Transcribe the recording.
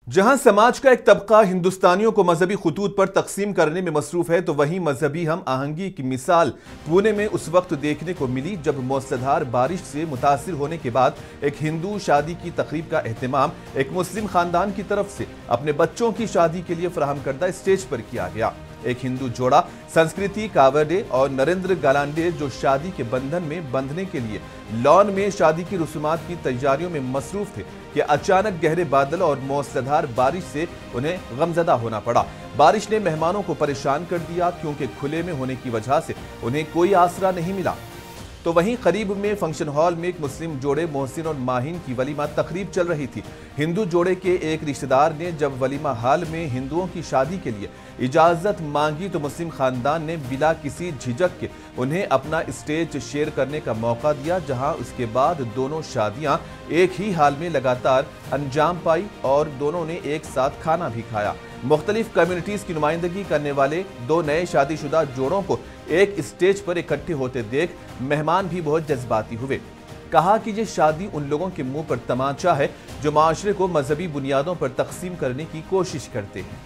जहां समाज का एक तबका हिंदुस्तानियों को मजहबी खतूत पर तकसीम करने में मसरूफ है, तो वहीं मजहबी हम आहंगी की मिसाल पुणे में उस वक्त देखने को मिली जब मूसलाधार बारिश से मुतासिर होने के बाद एक हिंदू शादी की तकरीब का एहतमाम एक मुस्लिम खानदान की तरफ से अपने बच्चों की शादी के लिए फराहम करदा स्टेज पर किया गया। एक हिंदू जोड़ा संस्कृति कावड़े और नरेंद्र गालांडे जो शादी के बंधन में बंधने के लिए लॉन में शादी की रस्मात की तैयारियों में मसरूफ थे कि अचानक गहरे बादल और मूसलाधार बारिश से उन्हें गमजदा होना पड़ा। बारिश ने मेहमानों को परेशान कर दिया क्योंकि खुले में होने की वजह से उन्हें कोई आसरा नहीं मिला। तो वहीं करीब में फंक्शन हॉल में एक मुस्लिम जोड़े मोहसिन और माहिन की वलीमा तकरीब चल रही थी। हिंदू जोड़े के एक रिश्तेदार ने जब वलीमा हाल में हिंदुओं की शादी के लिए इजाज़त मांगी तो मुस्लिम खानदान ने बिला किसी झिझक के उन्हें अपना स्टेज शेयर करने का मौका दिया, जहां उसके बाद दोनों शादियां एक ही हाल में लगातार अंजाम पाई और दोनों ने एक साथ खाना भी खाया। मुख्तलिफ कम्युनिटीज की नुमाइंदगी करने वाले दो नए शादीशुदा जोड़ों को एक स्टेज पर इकट्ठे होते देख मेहमान भी बहुत जज्बाती हुए। कहा कि ये शादी उन लोगों के मुंह पर तमाचा है जो माशरे को मजहबी बुनियादों पर तकसीम करने की कोशिश करते हैं।